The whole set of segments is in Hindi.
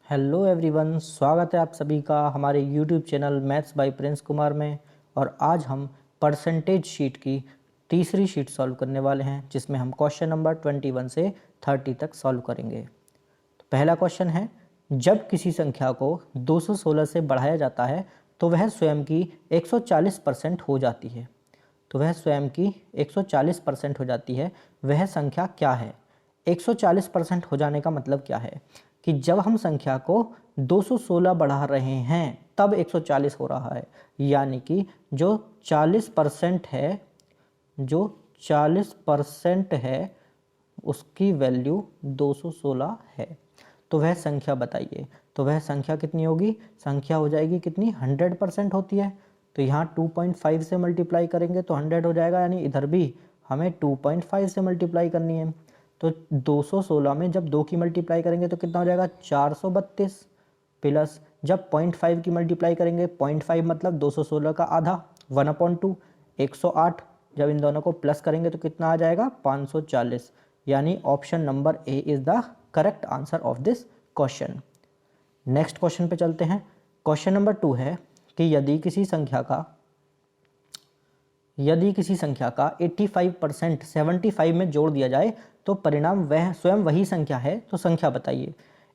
हेलो एवरीवन, स्वागत है आप सभी का हमारे YouTube channel maths by Prince Kumar में। और आज हम परसेंटेज शीट की तीसरी शीट सॉल्व करने वाले हैं, जिसमें हम क्वेश्चन नंबर 21 से 30 तक सॉल्व करेंगे। तो पहला क्वेश्चन है, जब किसी संख्या को 216 से बढ़ाया जाता है तो वह स्वयं की 140% हो जाती है। तो वह स्वयं की 140% हो जाती है, वह संख्या क्या है? 140% हो जाने का मतलब क्या है कि जब हम संख्या को 216 बढ़ा रहे हैं तब 140 हो रहा है, यानी कि जो 40% है, जो 40% है उसकी वैल्यू 216 है। तो वह संख्या बताइए। तो वह संख्या कितनी होगी? संख्या हो जाएगी कितनी? 100% होती है। तो यहाँ 2.5 से मल्टीप्लाई करेंगे तो 100 हो जाएगा, यानी इधर भी हमें 2.5 से मल्टीप्लाई करनी है। तो 216 में जब 2 की मल्टीप्लाई करेंगे तो कितना हो जाएगा? 432 प्लस जब 0.5 की मल्टीप्लाई करेंगे, 0.5 मतलब 216 का आधा, 1/2 108। जब इन दोनों को प्लस करेंगे तो कितना आ जाएगा? 540। यानी option number A is the correct answer of this question. Next question पे चलते हैं। क्वेश्चन नंबर 2 है कि यदि किसी संख्या का 85% 75 में जोड़ दिया जाए तो परिणाम वह स्वयं वही संख्या है, तो संख्या बताइए।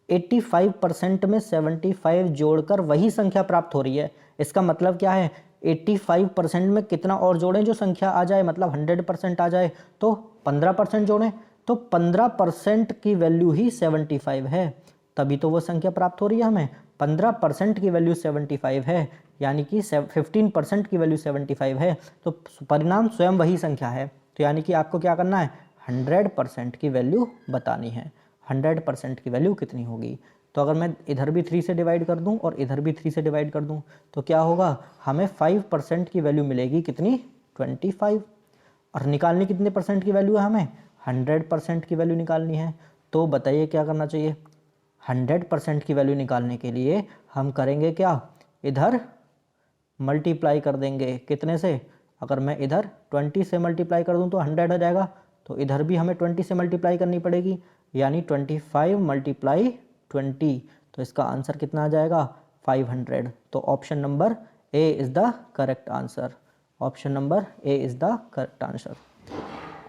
85% में 75 जोड़कर वही संख्या प्राप्त हो रही है, इसका मतलब क्या है? 85% में कितना और जोड़ें जो संख्या आ जाए, मतलब 100% आ जाए, तो 15% जोड़ें। तो 15% की वैल्यू ही 75 है, तभी तो वो संख्या प्राप्त हो रही है हमें। 15% की वैल्यू 75 है, यानी कि 15% की वैल्यू 75 है, तो परिणाम स्वयं वही संख्या है। तो यानी कि आपको क्या करना है? 100% की वैल्यू बतानी है। 100% की वैल्यू कितनी होगी? तो अगर मैं इधर भी 3 से डिवाइड कर दूं और इधर भी 3 से डिवाइड कर दूं तो क्या होगा? हमें 5% की वैल्यू मिलेगी कितनी? 25। और निकालनी कितने परसेंट की वैल्यू है हमें? 100% की वैल्यू निकालनी है। तो बताइए क्या करना चाहिए? 100% की वैल्यू निकालने के लिए हम करेंगे क्या? इधर मल्टीप्लाई कर देंगे कितने से? अगर मैं इधर 20 से मल्टीप्लाई कर दूं तो 100 हो जाएगा, तो इधर भी हमें 20 से मल्टीप्लाई करनी पड़ेगी, यानी 25 मल्टीप्लाई 20। तो इसका आंसर कितना आ जाएगा? 500। तो option number A is the correct answer. Option number A is the correct answer.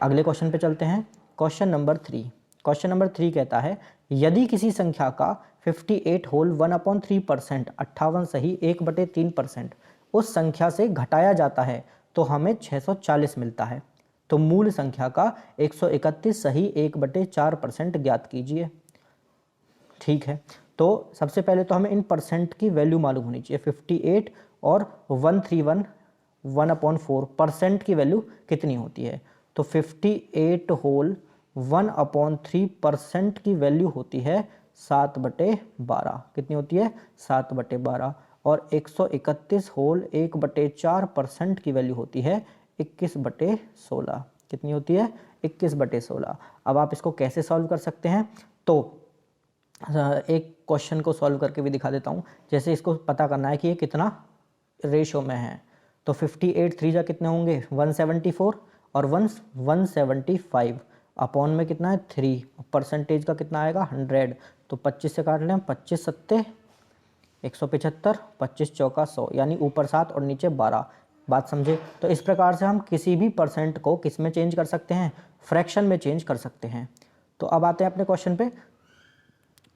अगले क्वेश्चन पे चलते हैं। Question number 3। क्वेश्चन नंबर 3 कहता है, यदि किसी संख्या का 58 होल 1/3%, 58 सही 1/3% उस संख्या से घटाया जाता है तो हमें 640 मिलता है। तो मूल संख्या का 131 सही 1/4% ज्ञात कीजिए। ठीक है, तो सबसे पहले तो हमें इन परसेंट की वैल्यू मालूम होनी चाहिए। 58 और 131 1/4% की वैल्यू कितनी होती है? तो 58 होल 1/3% की वैल्यू होती है 7/12। कितनी होती है? 7/12। और 131 होल 1/4% की वैल्यू होती है 21/16। कितनी होती है? 21/16। अब आप इसको कैसे सॉल्व कर सकते हैं? तो एक क्वेश्चन को सॉल्व करके भी दिखा देता हूँ। जैसे इसको पता करना है कि ये कितना रेशो में है, तो 58 3 जा कितने होंगे? 174 और 175 अपॉन में कितना है? 3। परसेंटेज का कितना आएगा? 100। तो 25 से काट लें, 25 सत्ते 175, 25 चौका 100, यानी ऊपर 7 और नीचे 12। बात समझे? तो इस प्रकार से हम किसी भी परसेंट को किस में चेंज कर सकते हैं? फ्रैक्शन में चेंज कर सकते हैं। तो अब आते हैं अपने क्वेश्चन पे।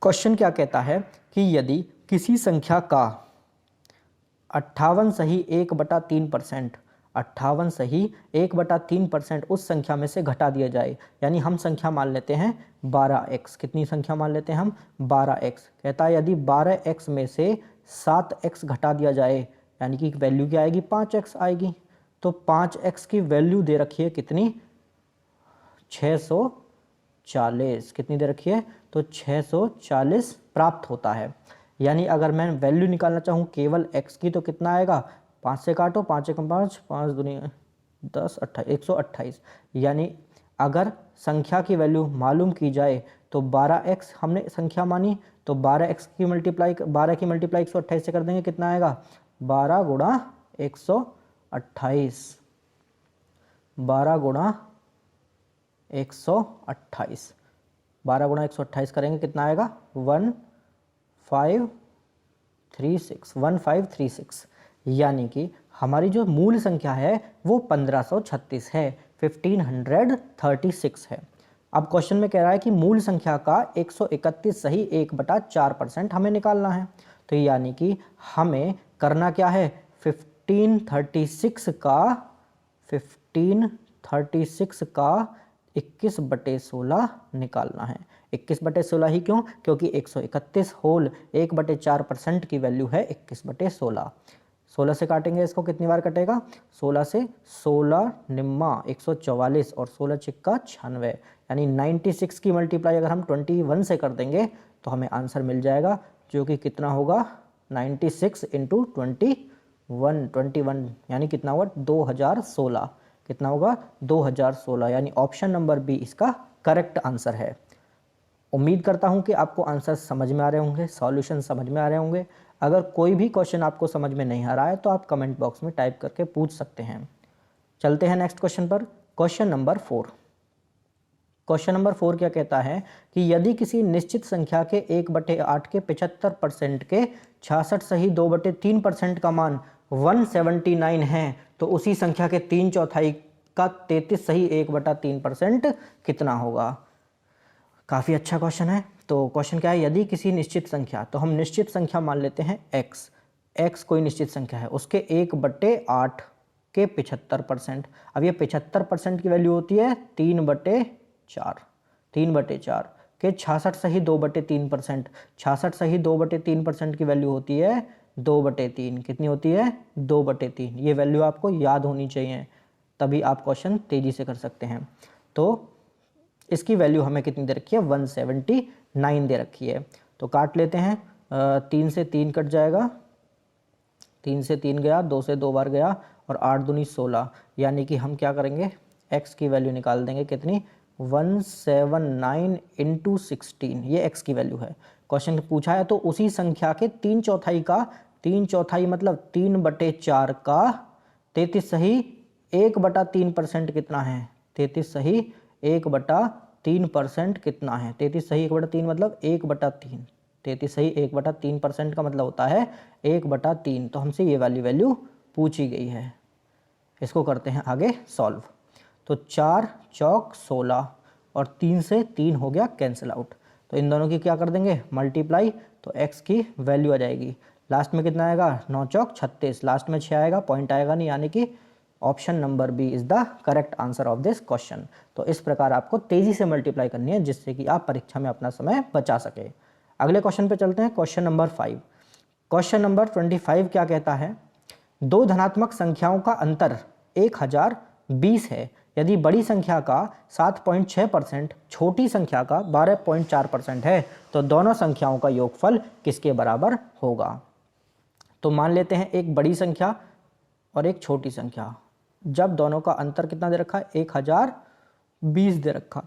क्वेश्चन क्या कहता है कि यदि किसी संख्या का 58 सही 1/3%, 58 सही 1/3% उस संख्या में से घटा दिया जाए, यानी हम संख्या मान लेते हैं 12x। कितनी संख्या मान लेते हैं हम? 12x। कहता है यदि 12x में से 7x घटा दिया जाए, यानी कि वैल्यू क्या आएगी? 5x आएगी। तो 5x की वैल्यू दे रखी है कितनी? 640। कितनी दे रखी है? तो 640 प्राप्त होता है। यानी अगर मैं वैल्यू निकालना चाहूँ केवल x की तो कितना आएगा? 5 से काटो, 5 एकम 5, 5 दूनी 10, 28, 128। यानी अगर संख्या की वैल्यू मालूम की जाए तो 12x हमने संख्या मानी, तो 12x की मल्टीप्लाई 12 की मल्टीप्लाई 128 से कर देंगे, कितना आएगा? 12 गुणा 128। 12 गुणा 128। 12 गुणा 128 करेंगे, कितना आएगा? 1536 यानी कि हमारी जो मूल संख्या है वो 1536 है, 1536 है। अब क्वेश्चन में कह रहा है कि मूल संख्या का 131 सही 1/4% हमें निकालना है। तो यानी कि हमें करना क्या है, 1536 का 21/16 निकालना है। 21/16 ही क्यों, क्योंकि 131 होल 1/4% की वैल्यू है 21/16। 16 से काटेंगे इसको, कितनी बार कटेगा, 16 से 16 निम्मा 144 और 16 छिक्का 96, यानी 96 की मल्टीप्लाई अगर हम 21 से कर देंगे तो हमें आंसर मिल जाएगा, जो कि कितना होगा 96 इंटू 21 यानी कितना होगा 2016। कितना होगा 2016, यानी ऑप्शन नंबर बी इसका करेक्ट आंसर है। उम्मीद करता हूं कि आपको आंसर समझ में आ रहे होंगे, सॉल्यूशन समझ में आ रहे होंगे। अगर कोई भी क्वेश्चन आपको समझ में नहीं आ रहा है तो आप कमेंट बॉक्स में टाइप करके पूछ सकते हैं। चलते हैं नेक्स्ट क्वेश्चन पर। क्वेश्चन नंबर 4 क्या कहता है कि यदि किसी निश्चित संख्या के 1/8 के 75% के 66 सही 2/3% का मान 179 है तो उसी संख्या के 3/4 का 33 सही 1/3% कितना होगा। काफ़ी अच्छा क्वेश्चन है। तो क्वेश्चन क्या है, यदि किसी निश्चित संख्या, तो हम निश्चित संख्या मान लेते हैं x कोई निश्चित संख्या है, उसके 1/8 के 75%। अब ये 75% की वैल्यू होती है 3/4 के 66 सही 2/3%। 66 सही 2/3% की वैल्यू होती है 2/3। कितनी होती है 2/3। ये वैल्यू आपको याद होनी चाहिए, तभी आप क्वेश्चन तेजी से कर सकते हैं। तो इसकी वैल्यू हमें कितनी दे रखी है 179 दे रखी है। तो काट लेते हैं, 3 से 3 कट जाएगा, 3 से 3 गया, 2 से 2 बार गया और 8 दूनी 16, यानी कि हम क्या करेंगे x की वैल्यू निकाल देंगे, कितनी 179 इंटू 16, ये x की वैल्यू है। क्वेश्चन पूछा है तो उसी संख्या के 3/4 का, 3/4 मतलब 3/4 का 33 सही 1/3% कितना है, 33 सही 1/3% कितना है, 33 सही 1/3 मतलब 1/3, 33 सही 1/3% का मतलब होता है 1/3। तो हमसे ये वाली वैल्यू पूछी गई है। इसको करते हैं आगे सॉल्व। तो 4 चौक 16 और 3 से 3 हो गया कैंसिल आउट, तो इन दोनों की क्या कर देंगे मल्टीप्लाई, तो x की वैल्यू आ जाएगी। लास्ट में कितना आएगा 9 चौक 36, लास्ट में 6 आएगा, पॉइंट आएगा नहीं, यानी कि option number B is the correct answer of this question. तो इस प्रकार आपको तेजी से मल्टीप्लाई करनी है जिससे कि आप परीक्षा में अपना समय बचा सके। अगले क्वेश्चन पे चलते हैं, क्वेश्चन नंबर 5। क्वेश्चन नंबर 25 क्या कहता है, दो धनात्मक संख्याओं का अंतर 1020 है, यदि बड़ी संख्या का 7.6%, छोटी संख्या का 12.4% है तो दोनों संख्याओं का योगफल किसके बराबर होगा। तो मान लेते हैं एक बड़ी संख्या और एक छोटी संख्या, जब दोनों का अंतर कितना दे रखा है 1020 दे रखा।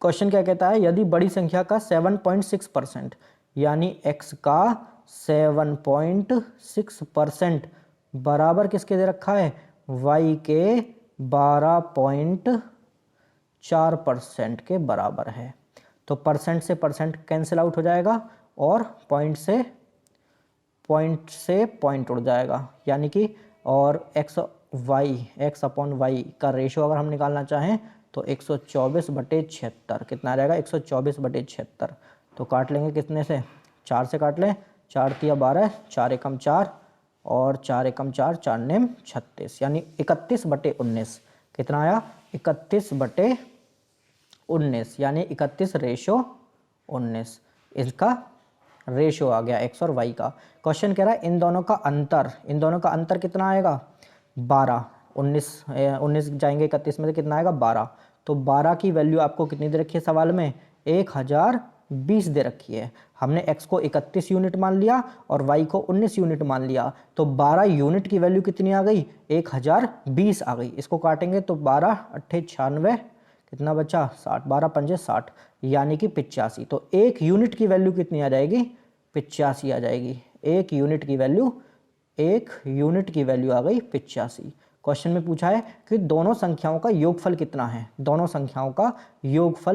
क्वेश्चन क्या कहता है, यदि बड़ी संख्या का 7.6% यानी x का 7.6% बराबर किसके दे रखा है y के 12.4% के बराबर है। तो परसेंट से परसेंट कैंसिल आउट हो जाएगा और पॉइंट से पॉइंट उड़ जाएगा, यानी कि और x अपॉन y का रेशियो अगर हम निकालना चाहें तो 124/76 कितना आ जाएगा 124/76। तो काट लेंगे कितने से, 4 से काट लें, 4 तिया 12, 4 एकम 4 और 4 एकम 4, 4 नेम 36, यानी 31/19 कितना आया 31/19, यानी 31/19 इसका रेशियो आ गया x और y का। क्वेश्चन कह रहा है इन दोनों का अंतर कितना आएगा 12, 19 जाएंगे 31 में से कितना आएगा 12। तो 12 की वैल्यू आपको कितनी दे रखी है सवाल में 1020 दे रखी है। हमने x को 31 यूनिट मान लिया और y को 19 यूनिट मान लिया, तो 12 यूनिट की वैल्यू कितनी आ गई 1020 आ गई। इसको काटेंगे तो 12 8 96 कितना बचा 60, 12 पंजे 60 यानी कि 85। तो एक यूनिट की वैल्यू कितनी आ जाएगी 85 आ जाएगी। एक यूनिट की वैल्यू आ गई 85। क्वेश्चन में पूछा है कि दोनों संख्याओं का योगफल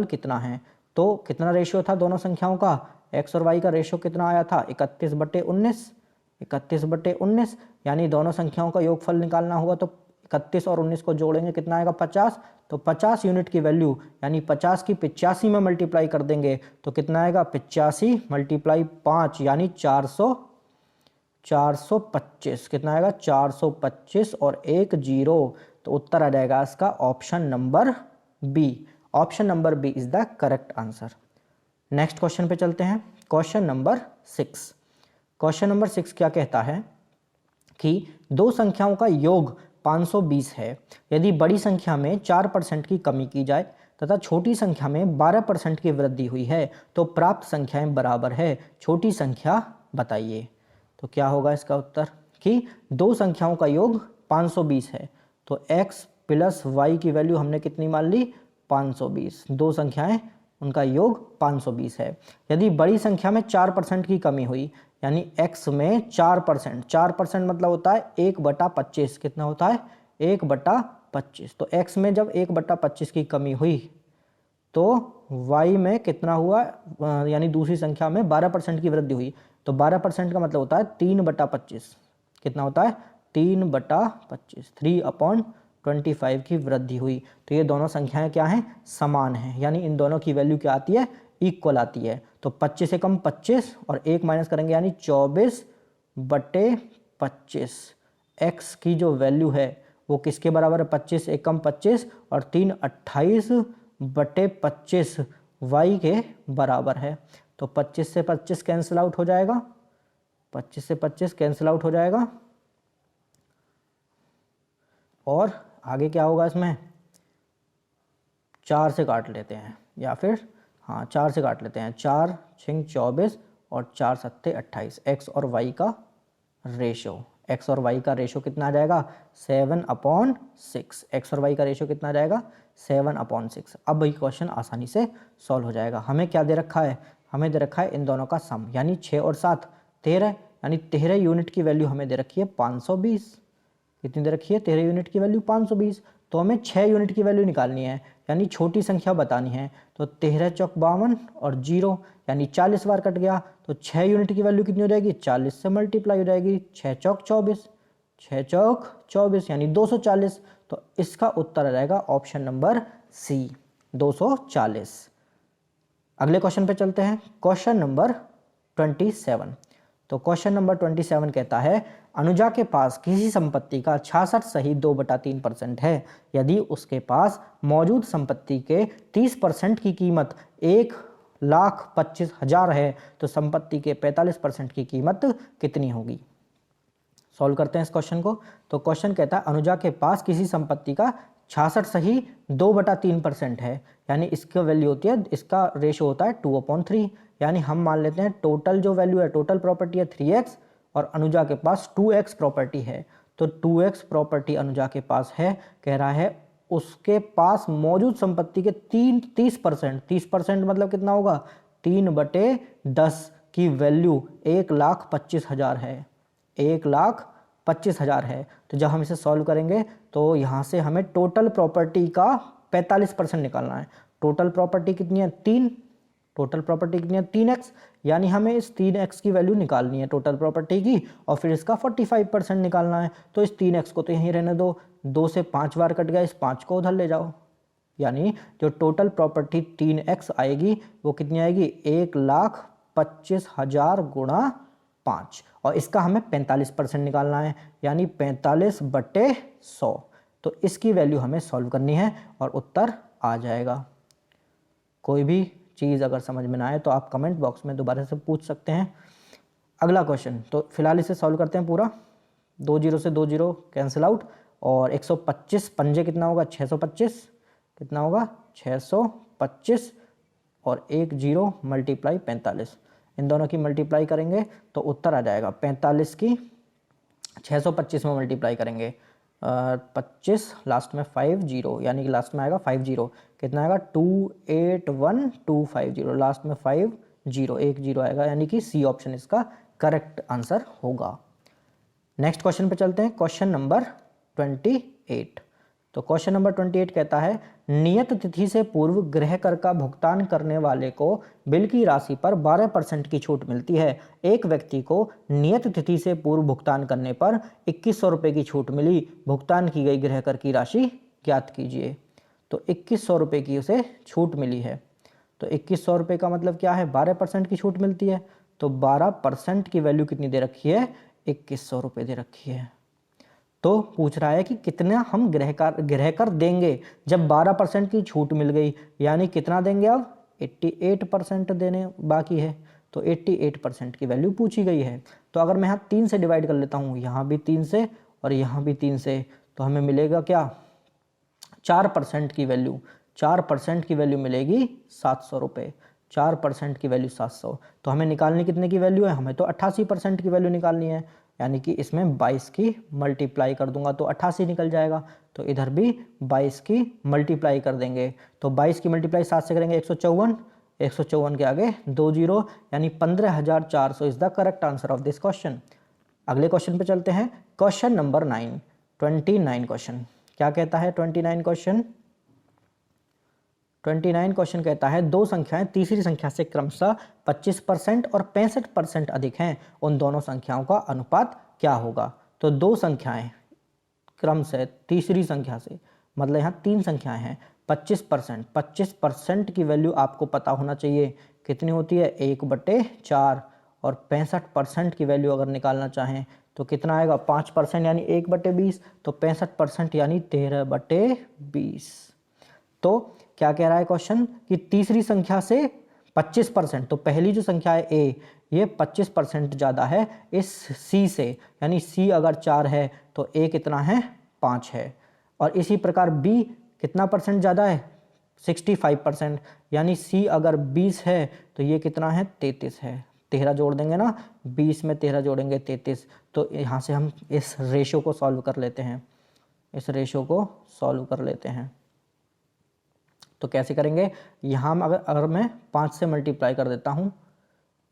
कितना है, तो कितना रेशियो था दोनों संख्याओं का एक्स और वाई का रेशो कितना आया था 31/19, 31/19, यानी दोनों संख्याओं का योगफल निकालना हुआ तो 31 और 19 को जोड़ेंगे कितना आएगा 50, तो 50 यूनिट की वैल्यू यानी 50 की 85 में मल्टीप्लाई कर देंगे तो कितना आएगा 85 × 5 यानी 425, कितना आएगा 425 और 1 0, तो उत्तर आ जाएगा इसका option number B. Option number B is the correct answer. Next question पे चलते हैं, क्वेश्चन नंबर 6। क्वेश्चन नंबर 6 क्या कहता है कि दो संख्याओं का योग 520 है, यदि बड़ी संख्या में 4% की कमी की जाए तथा छोटी संख्या में 12% की वृद्धि हुई है तो प्राप्त संख्याएं बराबर है, छोटी संख्या बताइए। तो क्या होगा इसका उत्तर कि दो संख्याओं का योग 520 है तो x + y की वैल्यू हमने कितनी मान ली 520, दो संख्याएं उनका योग 520 है। यदि बड़ी संख्या में 4% की कमी हुई यानी x में 4%, 4% मतलब होता है 1/25, कितना होता है 1/25, तो x में जब 1/25 की कमी हुई तो y में कितना हुआ, यानी दूसरी संख्या में 12% की वृद्धि हुई, तो 12% का मतलब होता है 3/25, कितना होता है 3/25, 3/25 की वृद्धि हुई। तो ये दोनों संख्याएं क्या हैं समान हैं, यानी इन दोनों की वैल्यू क्या आती है इक्वल आती है। तो 25 से कम 25 और 1 माइनस करेंगे यानी 24/25, x की जो वैल्यू है वो किसके बराबर है 25 से कम 25 और 3 28/25 y के बराबर है। तो 25 से 25 कैंसिल आउट हो जाएगा, 25 से 25 कैंसिल आउट हो जाएगा और आगे क्या होगा इसमें 4 से काट लेते हैं या फिर 4 से काट लेते हैं, 4 × 24 और 4 × 7 = 28, x और y का रेशो, x और y का रेशो कितना आ जाएगा 7/6, x और y का रेशो कितना आ जाएगा 7/6। अब वही क्वेश्चन आसानी से सॉल्व हो जाएगा। हमें क्या दे रखा है, हमें दे रखा है इन दोनों का सम, यानी 6 और 7 13, यानी 13 यूनिट की वैल्यू हमें दे रखी है 520, कितनी दे रखी है 13 यूनिट की वैल्यू 520, तो हमें 6 यूनिट की वैल्यू निकालनी है यानी छोटी संख्या बतानी है। तो 13 × 52 और 0 यानी 40 बार कट गया, तो 6 यूनिट की वैल्यू कितनी हो जाएगी 40 से मल्टीप्लाई हो जाएगी, 6 चौक 24, 6 चौक 24 यानी 240, तो इसका उत्तर आ जाएगा ऑप्शन नंबर सी 240। अगले क्वेश्चन पे चलते हैं, क्वेश्चन नंबर 27। तो क्वेश्चन नंबर 27 कहता है अनुजा के पास किसी संपत्ति का 66 सही 2/3% है, यदि उसके पास मौजूद संपत्ति के 30% की कीमत 1,25,000 है तो संपत्ति के 45% की कीमत कितनी होगी। सॉल्व करते हैं इस क्वेश्चन को। तो क्वेश्चन कहता है अनुजा के पास किसी संपत्ति का 66 सही 2/3% है, यानी इसका वैल्यू होती है, इसका रेशो होता है 2/3, यानी हम मान लेते हैं टोटल जो वैल्यू है, टोटल प्रॉपर्टी है 3x और अनुजा के पास 2x प्रॉपर्टी है, तो 2x प्रॉपर्टी अनुजा के पास है, कह रहा है उसके पास मौजूद संपत्ति के 30% मतलब कितना होगा 3/10 की वैल्यू 1,25,000 है, 1,25,000 है। तो जब हम इसे सॉल्व करेंगे तो यहाँ से हमें टोटल प्रॉपर्टी का 45% निकालना है। टोटल प्रॉपर्टी कितनी है 3, टोटल प्रॉपर्टी कितनी है 3x, यानी हमें इस 3x की वैल्यू निकालनी है टोटल प्रॉपर्टी की और फिर इसका 45% निकालना है। तो इस 3x को तो यहीं रहने दो, 2 से 5 बार कट गया, इस 5 को उधर ले जाओ, यानी जो टोटल प्रॉपर्टी 3x आएगी वो कितनी आएगी 1,25,000 × 5 और इसका हमें 45% निकालना है, यानी 45/100। तो इसकी वैल्यू हमें सॉल्व करनी है और उत्तर आ जाएगा। कोई भी चीज़ अगर समझ में ना आए तो आप कमेंट बॉक्स में दोबारा से पूछ सकते हैं। अगला क्वेश्चन, तो फिलहाल इसे सॉल्व करते हैं पूरा। 2 0 से 2 0 कैंसिल आउट और 125 पंजे कितना होगा 625, कितना होगा 625 और 1 0 × 45, इन दोनों की मल्टीप्लाई करेंगे तो उत्तर आ जाएगा 45 की 625 में मल्टीप्लाई करेंगे 25 लास्ट में 50, यानी कि लास्ट में आएगा 50, कितना आएगा 281,250, लास्ट में 50, 1 0 आएगा, यानी कि सी ऑप्शन इसका करेक्ट आंसर होगा। नेक्स्ट क्वेश्चन पे चलते हैं, क्वेश्चन नंबर 28। तो क्वेश्चन नंबर 28 कहता है नियत तिथि से पूर्व गृह कर का भुगतान करने वाले को बिल की राशि पर 12% की छूट मिलती है। एक व्यक्ति को नियत तिथि से पूर्व भुगतान करने पर 2100 रुपये की छूट मिली। भुगतान की गई गृह कर की राशि ज्ञात कीजिए। तो 2100 रुपये की उसे छूट मिली है। तो 2100 रुपये का मतलब क्या है, 12% की छूट मिलती है। तो 12% की वैल्यू कितनी दे रखी है, 2100 रुपये दे रखी है। तो पूछ रहा है कि कितना हम गृह कर देंगे जब 12% की छूट मिल गई, यानी कितना देंगे, अब 88% देने बाकी है। तो 88% की वैल्यू पूछी गई है। तो अगर मैं यहाँ 3 से डिवाइड कर लेता हूँ, यहाँ भी 3 से और यहाँ भी 3 से, तो हमें मिलेगा क्या, 4% की वैल्यू। 4% की वैल्यू मिलेगी 700 रुपये। 4% की वैल्यू 700। तो हमें निकालनी कितने की वैल्यू है, हमें तो 88% की वैल्यू निकालनी है, यानी कि इसमें 22 की मल्टीप्लाई कर दूंगा तो 88 निकल जाएगा। तो इधर भी 22 की मल्टीप्लाई कर देंगे। तो 22 की मल्टीप्लाई 7 से करेंगे 154, 154 के आगे 2 जीरो, यानी 15,400 is the correct answer of this question. अगले क्वेश्चन पे चलते हैं। क्वेश्चन नंबर 9, 29 क्वेश्चन क्या कहता है। 29 क्वेश्चन कहता है दो संख्याएं तीसरी संख्या से क्रमशः 25% और 65% अधिक हैं, उन दोनों संख्याओं का अनुपात क्या होगा। तो दो संख्याएं क्रम से तीसरी संख्या से, मतलब यहाँ 3 संख्याएं हैं, 25% की वैल्यू आपको पता होना चाहिए कितनी होती है, 1/4। और 65% की वैल्यू अगर निकालना चाहें तो कितना आएगा, 5% यानी 1/20। तो 65% यानी 13/20। तो क्या कह रहा है क्वेश्चन कि तीसरी संख्या से 25%, तो पहली जो संख्या है ए, ये 25% ज़्यादा है इस सी से, यानी सी अगर 4 है तो ए कितना है, 5 है। और इसी प्रकार बी कितना परसेंट ज़्यादा है, 65%, यानी सी अगर 20 है तो ये कितना है, 33 है। 13 जोड़ देंगे ना, 20 में 13 जोड़ेंगे 33। तो यहाँ से हम इस रेशो को सॉल्व कर लेते हैं, इस रेशो को सॉल्व कर लेते हैं। तो कैसे करेंगे, यहाँ अगर मैं 5 से मल्टीप्लाई कर देता हूँ,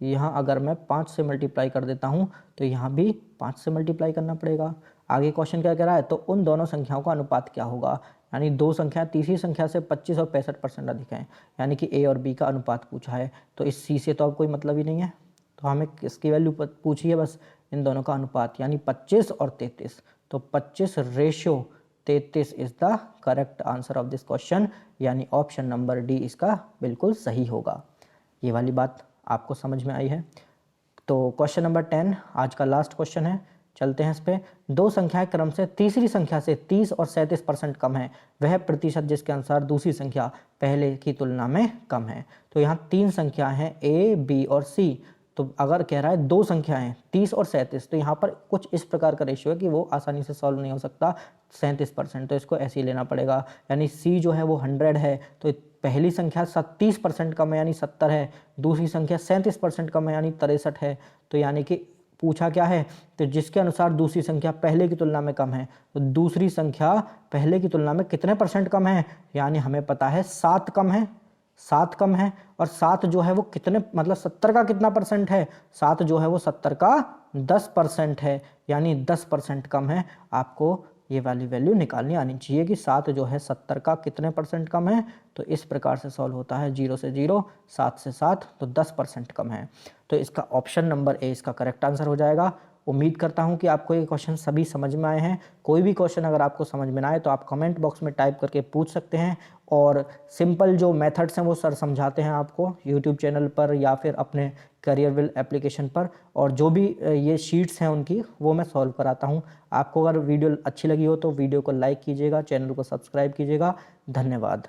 यहाँ अगर मैं 5 से मल्टीप्लाई कर देता हूँ तो यहाँ भी 5 से मल्टीप्लाई करना पड़ेगा। आगे क्वेश्चन क्या कह रहा है, तो उन दोनों संख्याओं का अनुपात क्या होगा, यानी दो संख्या तीसरी संख्या से 25 और 65% अधिक हैं, यानी कि ए और बी का अनुपात पूछा है। तो इस सी से तो अब कोई मतलब ही नहीं है, तो हमें किसकी वैल्यू पूछी है, बस इन दोनों का अनुपात, यानी 25 और 33। तो 25:33 is the correct answer of this question, यानी ऑप्शन नंबर डी इसका बिल्कुल सही होगा। ये वाली बात आपको समझ में आई है। तो क्वेश्चन नंबर 10 आज का लास्ट क्वेश्चन है, चलते हैं इस पे। दो संख्याएं क्रम से तीसरी संख्या से 30 और 37% कम है, वह प्रतिशत जिसके अनुसार दूसरी संख्या पहले की तुलना में कम है। तो यहाँ 3 संख्या हैं ए, बी और सी। तो अगर कह रहा है दो संख्याएं 30 और 37, तो यहाँ पर कुछ इस प्रकार का रेशियो है कि वो आसानी से सॉल्व नहीं हो सकता, 37%, तो इसको ऐसे ही लेना पड़ेगा। यानी सी जो है वो 100 है, तो पहली संख्या 30% कम है यानी 70 है, दूसरी संख्या 37% कम है यानी 63 है। तो यानी कि पूछा क्या है, तो जिसके अनुसार दूसरी संख्या पहले की तुलना में कम है, तो दूसरी संख्या पहले की तुलना में कितने परसेंट कम है, यानी हमें पता है 7 कम है, 7 कम है। और 7 जो है वो कितने, मतलब 70 का कितना परसेंट है, 7 जो है वो 70 का 10% है, यानी 10% कम है। आपको ये वाली वैल्यू निकालनी आनी चाहिए कि 7 जो है 70 का कितने परसेंट कम है। तो इस प्रकार से सॉल्व होता है, 0 से 0, 7 से 7, तो 10% कम है। तो इसका ऑप्शन नंबर ए इसका करेक्ट आंसर हो जाएगा। उम्मीद करता हूं कि आपको ये क्वेश्चन सभी समझ में आए हैं। कोई भी क्वेश्चन अगर आपको समझ में ना आए तो आप कमेंट बॉक्स में टाइप करके पूछ सकते हैं, और सिंपल जो मेथड्स हैं वो सर समझाते हैं आपको यूट्यूब चैनल पर या फिर अपने करियरविल एप्लीकेशन पर, और जो भी ये शीट्स हैं उनकी वो मैं सॉल्व कराता हूँ। आपको अगर वीडियो अच्छी लगी हो तो वीडियो को लाइक कीजिएगा, चैनल को सब्सक्राइब कीजिएगा। धन्यवाद।